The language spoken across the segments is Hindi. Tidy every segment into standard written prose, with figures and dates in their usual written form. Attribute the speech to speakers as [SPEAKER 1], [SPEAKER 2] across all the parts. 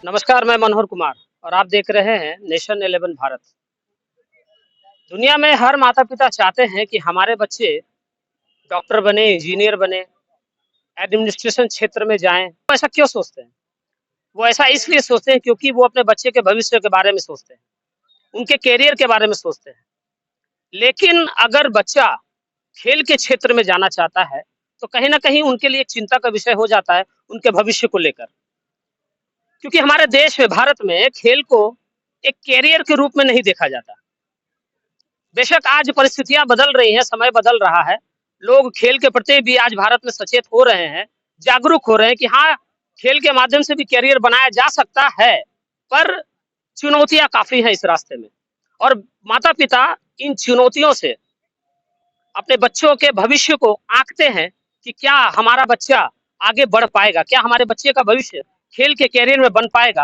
[SPEAKER 1] नमस्कार, मैं मनोहर कुमार और आप देख रहे हैं नेशन 11 भारत। दुनिया में हर माता-पिता चाहते हैं कि हमारे बच्चे डॉक्टर बने, इंजीनियर बने, एडमिनिस्ट्रेशन क्षेत्र में जाएँ। वो ऐसा क्यों सोचते हैं? वो ऐसा इसलिए सोचते हैं क्योंकि वो अपने बच्चे के भविष्य के बारे में सोचते हैं, उनके करियर के बारे में सोचते हैं। लेकिन अगर बच्चा खेल के क्षेत्र में जाना चाहता है, तो कहीं न कहीं उनके लिए एक चिंता का विषय हो जाता है, उनके भविष्य को लेकर। क्योंकि हमारे देश में, भारत में खेल को एक करियर के रूप में नहीं देखा जाता। बेशक आज परिस्थितियां बदल रही हैं, समय बदल रहा है, लोग खेल के प्रति भी आज भारत में सचेत हो रहे हैं, जागरूक हो रहे हैं कि हाँ, खेल के माध्यम से भी करियर बनाया जा सकता है, पर चुनौतियां काफी हैं इस रास्ते में। और माता-पिता इन चुनौतियों से अपने बच्चों के भविष्य को आंकते हैं कि क्या हमारा बच्चा आगे बढ़ पाएगा, क्या हमारे बच्चे का भविष्य खेल के करियर में बन पाएगा।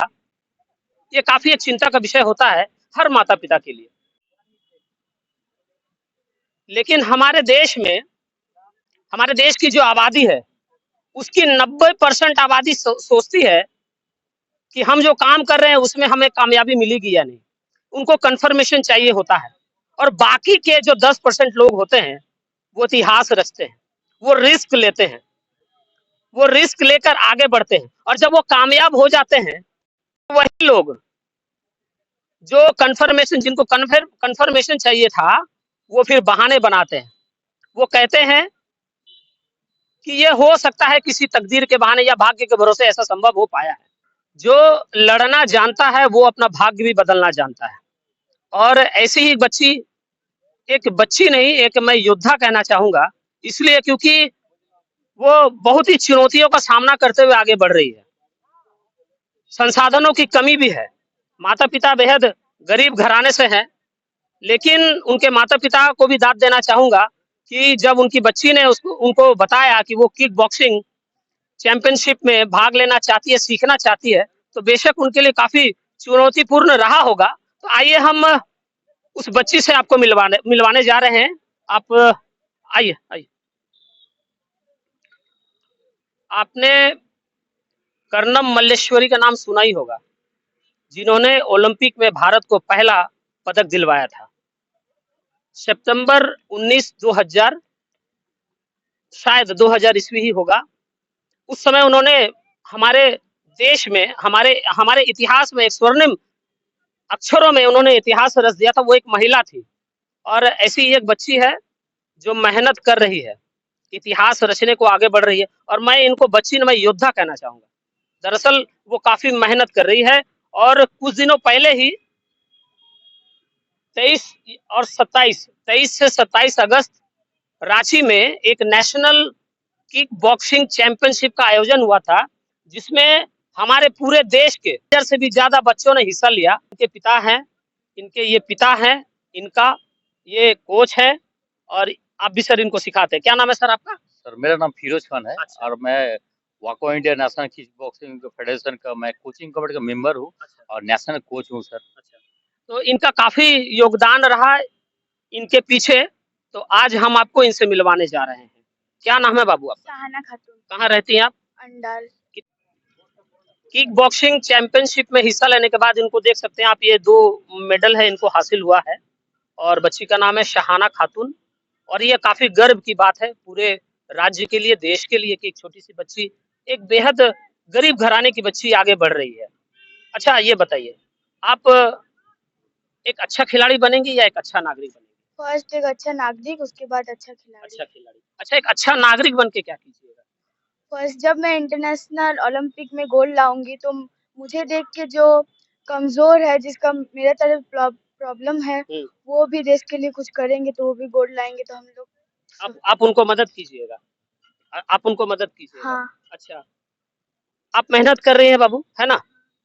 [SPEAKER 1] ये काफी एक चिंता का विषय होता है हर माता-पिता के लिए। लेकिन हमारे देश की जो आबादी है, उसकी 90% आबादी सोचती है कि हम जो काम कर रहे हैं उसमें हमें कामयाबी मिलेगी या नहीं। उनको कन्फर्मेशन चाहिए होता है। और बाकी के जो 10% लोग होते हैं, वो इतिहास रचते हैं, वो रिस्क लेते हैं, वो रिस्क लेकर आगे बढ़ते हैं और जब वो कामयाब हो जाते हैं, तो वही लोग जो कन्फर्मेशन जिनको कन्फर्मेशन चाहिए था, वो फिर बहाने बनाते हैं। वो कहते हैं कि ये हो सकता है किसी तकदीर के बहाने या भाग्य के भरोसे ऐसा संभव हो पाया है। जो लड़ना जानता है वो अपना भाग्य भी बदलना जानता है। और ऐसी ही बच्ची, एक बच्ची नहीं, एक मैं योद्धा कहना चाहूँगा, इसलिए क्योंकि वो बहुत ही चुनौतियों का सामना करते हुए आगे बढ़ रही है। संसाधनों की कमी भी है। माता-पिता बेहद गरीब घराने से हैं, लेकिन उनके माता-पिता को भी दाद देना चाहूँगा कि जब उनकी बच्ची ने उसको उनको बताया कि वो किक बॉक्सिंग चैंपियनशिप में भाग लेना चाहती है, सीखना चाहती है, तो बेशक उनके लिए काफ़ी चुनौतीपूर्ण रहा होगा। तो आइए हम उस बच्ची से आपको मिलवाने मिलवाने जा रहे हैं। आप आइए, आइए। आपने कर्णम मल्लेश्वरी का नाम सुना ही होगा, जिन्होंने ओलंपिक में भारत को पहला पदक दिलवाया था। सितंबर 19 2000, शायद 2000 ईस्वी ही होगा। उस समय उन्होंने हमारे देश में, हमारे हमारे इतिहास में एक स्वर्णिम अक्षरों में उन्होंने इतिहास रच दिया था। वो एक महिला थी और ऐसी ही एक बच्ची है जो मेहनत कर रही है, इतिहास रचने को आगे बढ़ रही है और मैं इनको बच्ची नहीं, मैं योद्धा कहना चाहूँगा। दरअसल वो काफ़ी मेहनत कर रही है और कुछ दिनों पहले ही 23 से 27 अगस्त रांची में एक नेशनल किक बॉक्सिंग चैंपियनशिप का आयोजन हुआ था, जिसमें हमारे पूरे देश के 1000 से भी ज्यादा बच्चों ने हिस्सा लिया। इनके ये पिता हैं, इनका ये कोच है और आप भी सर इनको सिखाते हैं। क्या नाम है सर आपका?
[SPEAKER 2] सर मेरा नाम फिरोज खान है।
[SPEAKER 1] अच्छा।
[SPEAKER 2] और मैं वाको India national kick boxing federation का मैं कोचिंग कमेटी का मेंबर हूँ।
[SPEAKER 1] अच्छा।
[SPEAKER 2] और नेशनल कोच हूँ सर।
[SPEAKER 1] अच्छा, तो इनका काफी योगदान रहा इनके पीछे, तो आज हम आपको इनसे मिलवाने जा रहे हैं। क्या नाम है बाबू आपका?
[SPEAKER 3] सहाना खातून।
[SPEAKER 1] कहाँ रहती हैं आप?
[SPEAKER 3] अंडाल।
[SPEAKER 1] किक बॉक्सिंग चैंपियनशिप में हिस्सा लेने के बाद इनको देख सकते हैं आप, ये 2 मेडल है इनको हासिल हुआ है और बच्ची का नाम है शहाना खातून। और ये काफी गर्व की बात है पूरे राज्य के लिए, देश के लिए कि एक छोटी सी बच्ची, एक बेहद गरीब घराने की बच्ची आगे बढ़ रही है। अच्छा ये बताइए, आप एक अच्छा खिलाड़ी बनेंगी या एक अच्छा नागरिक बनेंगी?
[SPEAKER 3] फर्स्ट एक अच्छा नागरिक, उसके बाद अच्छा खिलाड़ी।
[SPEAKER 1] अच्छा खिलाड़ी। अच्छा, एक अच्छा नागरिक बन के क्या कीजिएगा?
[SPEAKER 3] फर्स्ट जब मैं इंटरनेशनल ओलंपिक में गोल्ड लाऊंगी तो मुझे देख के जो कमजोर है, जिसका मेरे तरह प्रॉब्लम है, वो भी देश के लिए कुछ करेंगे तो वो भी गोल्ड लाएंगे तो हम लोग।
[SPEAKER 1] आप उनको मदद कीजिएगा। आप उनको मदद कीजिएगा।
[SPEAKER 3] हाँ।
[SPEAKER 1] अच्छा, आप मेहनत कर रही हैं बाबू, है ना?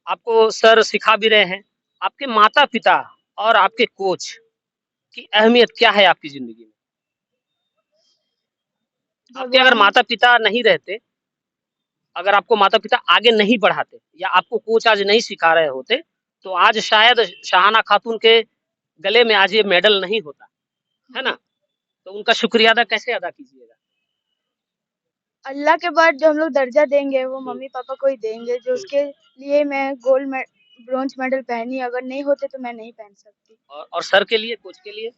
[SPEAKER 1] आपको सर सिखा भी रहे हैं। आपके माता-पिता और आपके कोच की अहमियत क्या है आपकी ज़िंदगी में? आपके अगर माता-पिता नहीं रहते, अगर आपको माता-पिता आगे नहीं बढ़ाते या आपको कोच आज नहीं सिखा रहे होते, तो आज शायद शहाना खातून के गले में आज ये मेडल नहीं होता, है ना? तो उनका शुक्रिया अदा कैसे अदा कीजिएगा?
[SPEAKER 3] अल्लाह के बाद जो हम लोग दर्जा देंगे वो
[SPEAKER 1] हम्म,
[SPEAKER 3] मम्मी पापा को ही देंगे, जो
[SPEAKER 1] हम्म।
[SPEAKER 3] उसके लिए मैं ब्रोंज मेडल पहनी, अगर नहीं होते तो मैं नहीं पहन सकती।
[SPEAKER 1] और सर के लिए, कोच के लिए?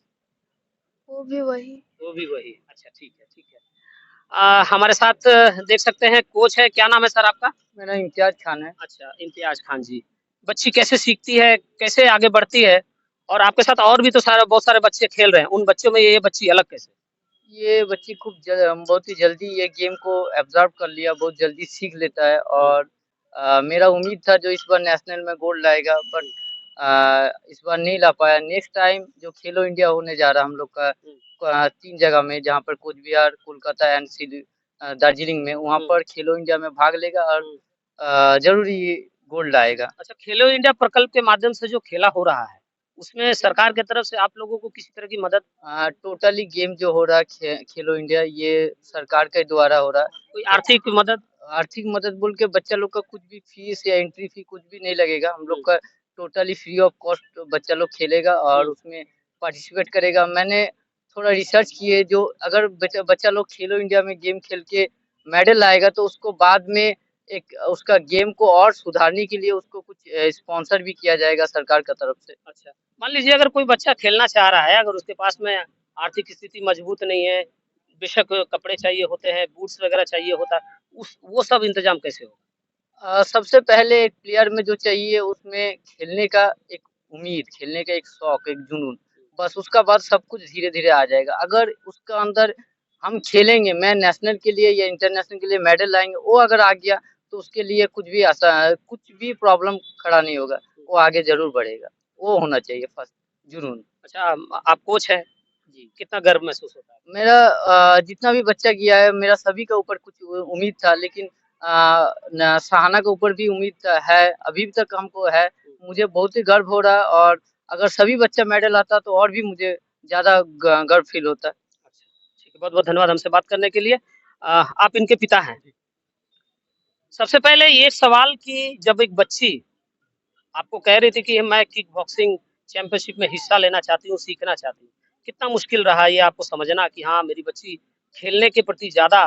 [SPEAKER 3] वो भी वही।
[SPEAKER 1] वो भी वही। अच्छा, ठीक है, ठीक है। हमारे साथ देख सकते हैं कोच है, क्या नाम है सर आपका?
[SPEAKER 4] मेरा इम्तियाज खान है।
[SPEAKER 1] अच्छा, इम्तियाज खान जी। बच्ची कैसे सीखती है, कैसे आगे बढ़ती है? और आपके साथ और भी तो सारे बहुत सारे बच्चे खेल रहे हैं, उन बच्चों में ये बच्ची अलग कैसे?
[SPEAKER 4] ये बच्ची बहुत ही जल्दी ये गेम को एब्जॉर्ब कर लिया, बहुत जल्दी सीख लेता है। और मेरा उम्मीद था जो इस बार नेशनल में गोल्ड लाएगा, बट इस बार नहीं ला पाया। नेक्स्ट टाइम जो खेलो इंडिया होने जा रहा हम लोग का 3 जगह में, जहाँ पर कूच बिहार, कोलकाता एंड दार्जिलिंग में, वहाँ पर खेलो इंडिया में भाग लेगा और ज़रूर ये गोल्ड लाएगा।
[SPEAKER 1] अच्छा, खेलो इंडिया प्रकल्प के माध्यम से जो खेला हो रहा है, उसमें सरकार की तरफ से आप लोगों को किसी तरह की मदद?
[SPEAKER 4] टोटली गेम जो हो रहा है खेलो इंडिया, ये सरकार के द्वारा हो रहा है।
[SPEAKER 1] कोई आर्थिक मदद?
[SPEAKER 4] आर्थिक मदद बोल के बच्चा लोग का कुछ भी फीस या एंट्री फी कुछ भी नहीं लगेगा। हम लोग का टोटली फ्री ऑफ कॉस्ट बच्चा लोग खेलेगा और उसमें पार्टिसिपेट करेगा। मैंने थोड़ा रिसर्च किए, जो अगर बच्चा लोग खेलो इंडिया में गेम खेल के मेडल लाएगा तो उसको बाद में एक उसका गेम को और सुधारने के लिए उसको कुछ स्पॉन्सर भी किया जाएगा सरकार का तरफ से।
[SPEAKER 1] अच्छा, मान लीजिए अगर कोई बच्चा खेलना चाह रहा है, अगर उसके पास में आर्थिक स्थिति मजबूत नहीं है, बेशक कपड़े चाहिए होते हैं, बूट्स वगैरह चाहिए होता है, उस वो सब इंतजाम कैसे होगा?
[SPEAKER 4] सबसे पहले एक प्लेयर में जो चाहिए उसमें खेलने का एक उम्मीद, खेलने का एक शौक, एक जुनून, बस उसका बाद सब कुछ धीरे-धीरे आ जाएगा। अगर उसका अंदर हम खेलेंगे, मैं नेशनल के लिए या इंटरनेशनल के लिए मेडल लाएँगे, वो अगर आ गया तो उसके लिए कुछ भी प्रॉब्लम खड़ा नहीं होगा, वो आगे ज़रूर बढ़ेगा। वो होना चाहिए फर्स्ट जुनून।
[SPEAKER 1] अच्छा, आप कोच हैं,
[SPEAKER 4] जी।
[SPEAKER 1] कितना गर्व महसूस होता है?
[SPEAKER 4] मेरा जितना भी बच्चा गया है, मेरा सभी के ऊपर कुछ उम्मीद था, लेकिन सहाना के ऊपर भी उम्मीद है, अभी तक हमको है। मुझे बहुत ही गर्व हो रहा है और अगर सभी बच्चा मेडल आता तो और भी मुझे ज़्यादा गर्व फील होता।
[SPEAKER 1] अच्छा, ठीक है, बहुत-बहुत धन्यवाद हमसे बात करने के लिए। आप इनके पिता हैं। सबसे पहले ये सवाल कि जब एक बच्ची आपको कह रही थी कि मैं किक बॉक्सिंग चैंपियनशिप में हिस्सा लेना चाहती हूँ, सीखना चाहती हूँ, कितना मुश्किल रहा ये आपको समझना कि हाँ, मेरी बच्ची खेलने के प्रति ज़्यादा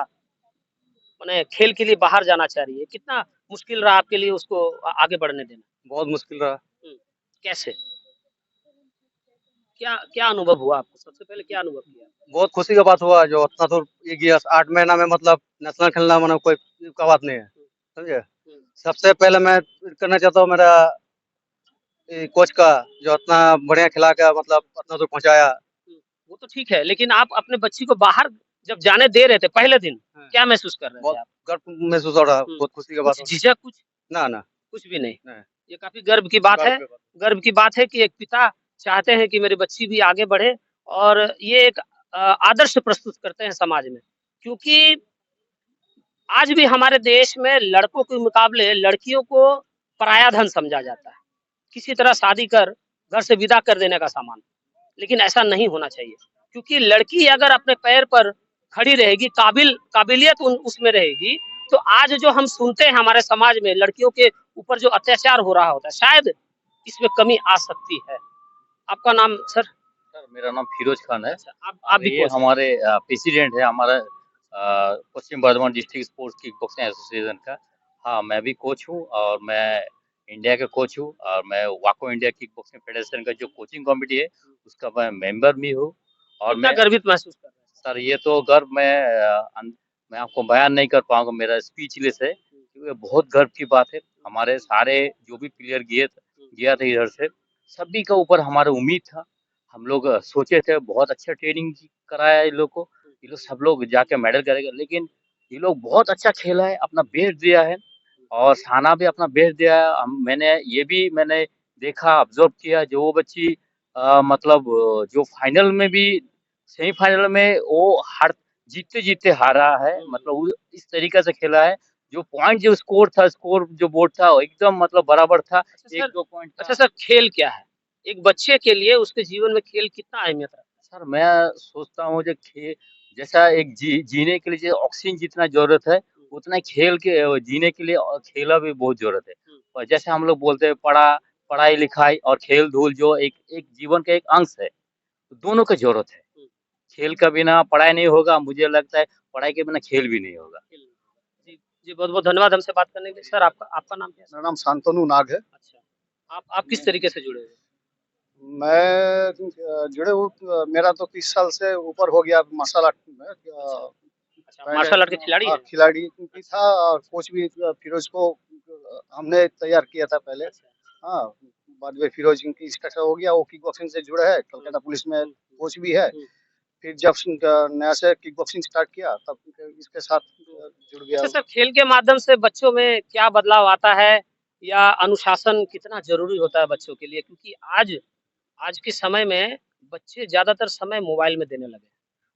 [SPEAKER 1] माने खेल के लिए बाहर जाना चाह रही है, कितना मुश्किल रहा आपके लिए उसको आगे बढ़ने देना?
[SPEAKER 5] बहुत मुश्किल रहा।
[SPEAKER 1] कैसे? क्या क्या अनुभव हुआ आपको? सबसे पहले क्या अनुभव किया?
[SPEAKER 5] बहुत खुशी का बात हुआ जो इतना दूर ये गया 8 महीना में, मतलब नेशनल खेलना मतलब कोई का बात नहीं है, समझे? सबसे पहले मैं करना चाहता हूँ मेरा कोच का, जो इतना बढ़िया खिला के मतलब इतना दूर पहुँचाया।
[SPEAKER 1] वो तो ठीक है, लेकिन आप अपने बच्ची को बाहर जब जाने दे रहे थे पहले दिन, क्या महसूस कर रहे थे
[SPEAKER 5] बहुत
[SPEAKER 1] आप?
[SPEAKER 5] गर्व महसूस हो रहा, बहुत खुशी का बात।
[SPEAKER 1] कुछ झिझक कुछ?
[SPEAKER 5] ना
[SPEAKER 1] कुछ भी नहीं।
[SPEAKER 5] नहीं।
[SPEAKER 1] ये काफ़ी गर्व की बात है। गर्व की बात है कि एक पिता चाहते हैं कि मेरी बच्ची भी आगे बढ़े और ये एक आदर्श प्रस्तुत करते हैं समाज में। क्योंकि आज भी हमारे देश में लड़कों के मुकाबले लड़कियों को पराया धन समझा जाता है। किसी तरह शादी कर घर से विदा कर देने का सामान। लेकिन ऐसा नहीं होना चाहिए, क्योंकि लड़की अगर अपने पैर पर खड़ी रहेगी, काबिलियत उसमें रहेगी, तो आज जो हम सुनते हैं हमारे समाज में लड़कियों के ऊपर जो अत्याचार हो रहा होता है, शायद इसमें कमी आ सकती है। आपका नाम सर?
[SPEAKER 2] सर मेरा नाम फिरोज खान है।
[SPEAKER 1] अच्छा, आप भी
[SPEAKER 2] ये
[SPEAKER 1] कोच हैं?
[SPEAKER 2] हमारे प्रेसिडेंट है हमारा Paschim Bardhaman district sports kick boxing association का। हाँ, मैं भी कोच हूँ और मैं इंडिया का कोच हूँ और मैं वाको इंडिया किक बॉक्सिंग फेडरेशन का जो कोचिंग कमेटी है उसका मैं मेंबर भी हूँ। और
[SPEAKER 1] कितना
[SPEAKER 2] मैं
[SPEAKER 1] गर्वित महसूस कर रहे हैं?
[SPEAKER 2] सर ये तो गर्व मैं आपको बयान नहीं कर पाऊंगा, मेरा स्पीचलेस है, क्योंकि बहुत गर्व की बात है। हमारे सारे जो भी प्लेयर गया था इधर से, सभी का ऊपर हमारा उम्मीद था। हम लोग सोचे थे बहुत अच्छा ट्रेनिंग कराया इन लोग को, ये लोग सब लोग जाके मेडल करेंगे, लेकिन ये लोग बहुत अच्छा खेला है, अपना बेस्ट दिया है और साना भी अपना बेस्ट दिया है। मैंने देखा, ऑब्जर्व किया, जो वो बच्ची मतलब जो फाइनल में भी, सेमीफाइनल में वो हार जीतते-जीतते हारा है, मतलब वो इस तरीके से खेला है, जो पॉइंट जो स्कोर जो बोर्ड था वो एकदम मतलब बराबर था,
[SPEAKER 1] अच्छा सर,
[SPEAKER 2] 1-2 पॉइंट
[SPEAKER 1] अच्छा
[SPEAKER 2] था।
[SPEAKER 1] सर, खेल क्या है? एक बच्चे के लिए उसके जीवन में खेल कितना अहमियत रखता है?
[SPEAKER 2] सर मैं सोचता हूँ जो जैसा एक जीने के लिए जो ऑक्सीजन जितना ज़रूरत है, उतना ही खेल के जीने के लिए खेला भी बहुत ज़रूरत है। और जैसे हम लोग बोलते हैं पढ़ाई-लिखाई और खेल-धूल जो एक एक जीवन का एक अंश है, तो दोनों की ज़रूरत है। खेल के बिना पढ़ाई नहीं होगा, मुझे लगता है पढ़ाई के बिना खेल भी नहीं होगा।
[SPEAKER 1] जी, बहुत-बहुत धन्यवाद हमसे बात करने के लिए। सर आपका आपका नाम क्या है?
[SPEAKER 5] मेरा नाम शांतनु नाग है।
[SPEAKER 1] अच्छा, आप किस तरीके से जुड़े हुए हैं?
[SPEAKER 5] मैं जुड़े हूँ, मेरा तो 30 साल से ऊपर हो गया मार्शल आर्ट में।
[SPEAKER 1] अच्छा,
[SPEAKER 5] पहले
[SPEAKER 1] मार्शल आर्ट के खिलाड़ी
[SPEAKER 5] हाँ,
[SPEAKER 1] हैं?
[SPEAKER 5] खिलाड़ी भी था और कोच भी फिरोज को हमने तैयार किया था पहले।
[SPEAKER 1] अच्छा,
[SPEAKER 5] हाँ, बाद में फिरोज की इंस्ट्रक्टर हो गया, वो किक बॉक्सिंग से जुड़ा है, कलकत्ता पुलिस में कोच भी है। फिर जब नया से किक बॉक्सिंग स्टार्ट किया तब इसके साथ जुड़ गया।
[SPEAKER 1] अच्छा सर, खेल के माध्यम से बच्चों में क्या बदलाव आता है या अनुशासन कितना ज़रूरी होता है बच्चों के लिए? क्योंकि आज आज के समय में बच्चे ज़्यादातर समय मोबाइल में देने लगे हैं।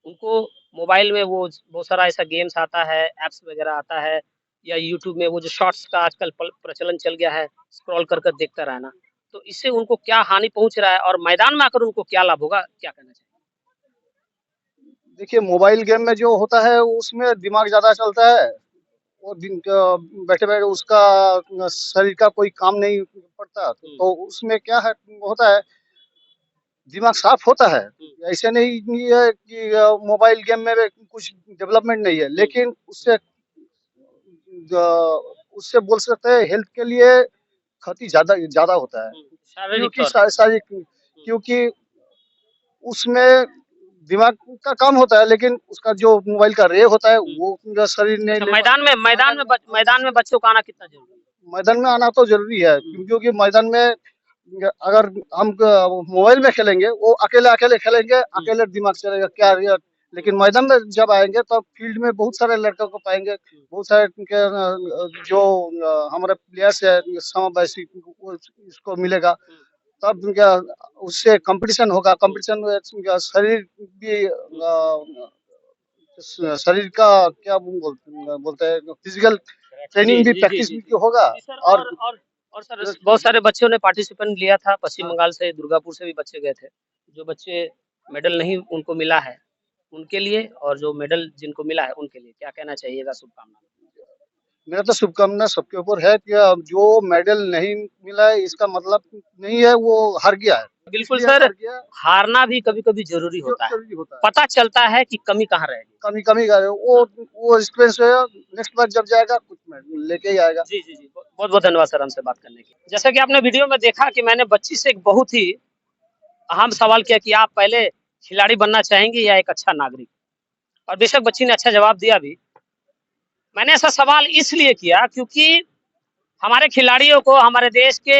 [SPEAKER 1] उनको मोबाइल में वो बहुत सारा ऐसा गेम्स आता है, ऐप्स वगैरह आता है या यूट्यूब में वो जो शॉर्ट्स का आजकल प्रचलन चल गया है, स्क्रॉल कर कर देखता रहना। तो इससे उनको क्या हानि पहुँच रहा है और मैदान में आकर उनको क्या लाभ होगा? क्या कहना चाहिए?
[SPEAKER 5] देखिए, मोबाइल गेम में जो होता है उसमें दिमाग ज़्यादा चलता है और दिन बैठे-बैठे उसका शरीर का कोई काम नहीं पड़ता। तो उसमें क्या है होता है, दिमाग साफ होता है। ऐसे नहीं है कि मोबाइल गेम में कुछ डेवलपमेंट नहीं है, लेकिन उससे बोल सकते हैं हेल्थ के लिए क्षति ज़्यादा ज़्यादा होता है।
[SPEAKER 1] शारीरिक
[SPEAKER 5] क्योंकि
[SPEAKER 1] तौर पे।
[SPEAKER 5] शारीरिक क्योंकि उसमें दिमाग का काम होता है, लेकिन उसका जो मोबाइल का रे होता है वो पूरा शरीर नहीं
[SPEAKER 1] अच्छा,
[SPEAKER 5] ले
[SPEAKER 1] मैदान में बच्चों का आना कितना ज़रूरी है?
[SPEAKER 5] मैदान में आना तो ज़रूरी है, क्योंकि मैदान में अगर हम मोबाइल में खेलेंगे, वो अकेले-अकेले खेलेंगे, अकेले दिमाग चलेगा क्या ये। लेकिन मैदान में जब आएँगे तो फील्ड में बहुत सारे लड़कों को पाएँगे, बहुत सारे उनके जो हमारे प्लेयर्स है समवयसी वो इसको मिलेगा। तब क्या उससे कंपटीशन होगा, कंपटीशन में क्या शरीर भी शरीर का क्या बोलते हैं फिजिकल ट्रेनिंग भी प्रैक्टिस भी होगा।
[SPEAKER 1] जी सर
[SPEAKER 5] और
[SPEAKER 1] और सर बहुत सारे बच्चों ने पार्टिसिपेंट लिया था पश्चिम बंगाल से, दुर्गापुर से भी बच्चे गए थे। जो बच्चे मेडल नहीं उनको मिला है, उनके लिए और जो मेडल जिनको मिला है उनके लिए क्या कहना चाहिएगा शुभकामना?
[SPEAKER 5] मेरा तो शुभकामना सबके ऊपर है कि जो मेडल नहीं मिला है इसका मतलब नहीं है वो हार गया है।
[SPEAKER 1] बिल्कुल
[SPEAKER 5] इसलिए
[SPEAKER 1] सर,
[SPEAKER 5] हार गया
[SPEAKER 1] हारना भी कभी-कभी ज़रूरी होता है।
[SPEAKER 5] जरूरी होता है।
[SPEAKER 1] पता चलता है कि कमी कहाँ रह गई।
[SPEAKER 5] कमी कमी का वो एक्सपीरियंस है, नेक्स्ट बार जब जाएगा कुछ मेडल लेके ही आएगा।
[SPEAKER 1] जी, जी, जी। बहुत-बहुत धन्यवाद सर हमसे बात करने के लिए। जैसा कि आपने वीडियो में देखा कि मैंने बच्ची से एक बहुत ही अहम सवाल किया कि आप पहले खिलाड़ी बनना चाहेंगे या एक अच्छा नागरिक? और बेशक बच्ची ने अच्छा जवाब दिया भी। मैंने ऐसा सवाल इसलिए किया क्योंकि हमारे खिलाड़ियों को, हमारे देश के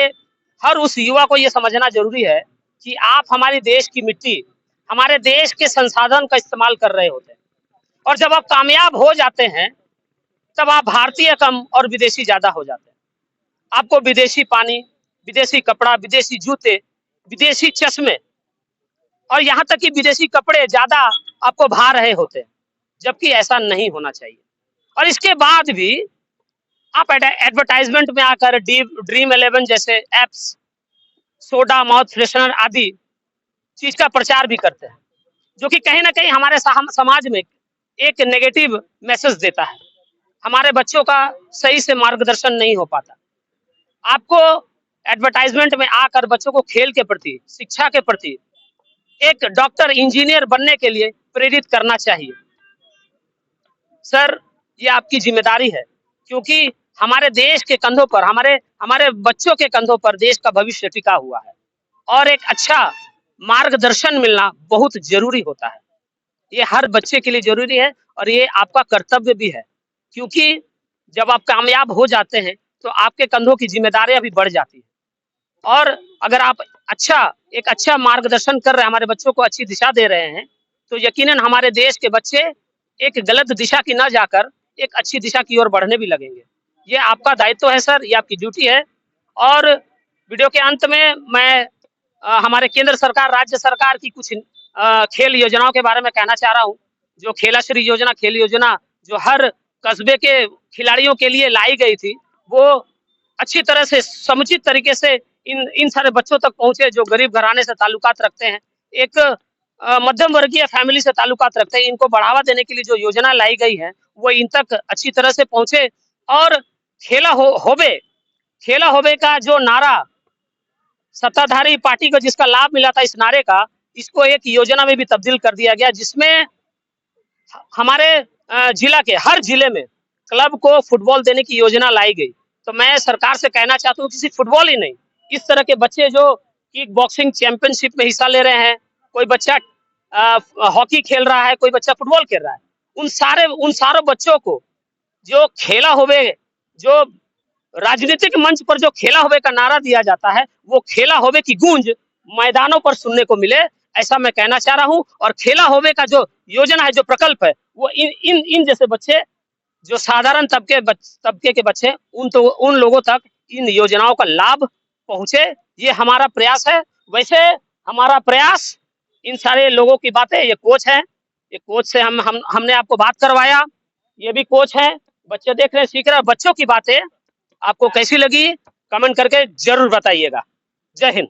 [SPEAKER 1] हर उस युवा को ये समझना ज़रूरी है कि आप हमारे देश की मिट्टी, हमारे देश के संसाधन का इस्तेमाल कर रहे होते हैं और जब आप कामयाब हो जाते हैं, तब आप भारतीय कम और विदेशी ज़्यादा हो जाते हैं। आपको विदेशी पानी, विदेशी कपड़ा, विदेशी जूते, विदेशी चश्मे और यहाँ तक कि विदेशी कपड़े ज़्यादा आपको भा रहे होते हैं, जबकि ऐसा नहीं होना चाहिए। और इसके बाद भी आप एडवर्टाइजमेंट में आकर ड्रीम 11 जैसे एप्स, सोडा, माउथ फ्रेशनर आदि चीज का प्रचार भी करते हैं, जो कि कहीं ना कहीं हमारे समाज में एक नेगेटिव मैसेज देता है। हमारे बच्चों का सही से मार्गदर्शन नहीं हो पाता। आपको एडवर्टाइजमेंट में आकर बच्चों को खेल के प्रति, शिक्षा के प्रति, एक डॉक्टर, इंजीनियर बनने के लिए प्रेरित करना चाहिए। सर, ये आपकी जिम्मेदारी है क्योंकि हमारे देश के कंधों पर, हमारे बच्चों के कंधों पर देश का भविष्य टिका हुआ है और एक अच्छा मार्गदर्शन मिलना बहुत जरूरी होता है। ये हर बच्चे के लिए जरूरी है और ये आपका कर्तव्य भी है क्योंकि जब आप कामयाब हो जाते हैं तो आपके कंधों की जिम्मेदारियां भी बढ़ जाती है और अगर आप एक अच्छा मार्गदर्शन कर रहे हैं, हमारे बच्चों को अच्छी दिशा दे रहे हैं, तो यकीनन हमारे देश के बच्चे एक गलत दिशा की न जाकर एक अच्छी दिशा की ओर बढ़ने भी लगेंगे। ये आपका दायित्व है सर, ये आपकी ड्यूटी है। और वीडियो के अंत में मैं हमारे केंद्र सरकार, राज्य सरकार की कुछ खेल योजनाओं के बारे में कहना चाह रहा हूँ। जो खेलाश्री योजना, खेल योजना जो हर कस्बे के खिलाड़ियों के लिए लाई गई थी, वो अच्छी तरह से समुचित तरीके से इन सारे बच्चों तक पहुंचे जो गरीब घराने से ताल्लुकात रखते हैं, एक मध्यम वर्गीय फैमिली से ताल्लुकात रखते हैं। इनको बढ़ावा देने के लिए जो योजना लाई गई है वो इन तक अच्छी तरह से पहुंचे और खेला होबे का जो नारा सत्ताधारी पार्टी को जिसका लाभ मिला था, इस नारे का, इसको एक योजना में भी तब्दील कर दिया गया जिसमें हमारे जिला के हर जिले में क्लब को फुटबॉल देने की योजना लाई गई, तो मैं सरकार से कहना चाहता हूँ कि सिर्फ फुटबॉल ही नहीं, इस तरह के बच्चे जो किक बॉक्सिंग चैंपियनशिप में हिस्सा ले रहे हैं, कोई बच्चा हॉकी खेल रहा है, कोई बच्चा फुटबॉल खेल रहा है, उन सारे बच्चों को जो खेला होवे, जो राजनीतिक मंच पर जो खेला होवे का नारा दिया जाता है, वो खेला होवे की गूंज मैदानों पर सुनने को मिले, ऐसा मैं कहना चाह रहा हूं। और खेला होवे का जो योजना है, जो प्रकल्प है, वो इन जैसे बच्चे, जो साधारण तबके के बच्चे, उन लोगों तक इन योजनाओं का लाभ पहुंचे, ये हमारा प्रयास है। वैसे हमारा प्रयास, इन सारे लोगों की बातें, ये कोच है, ये कोच से हमने आपको बात करवाया, ये भी कोच है, बच्चे देख रहे हैं, सीख रहे हैं। बच्चों की बातें आपको कैसी लगी, कमेंट करके जरूर बताइएगा। जय हिंद।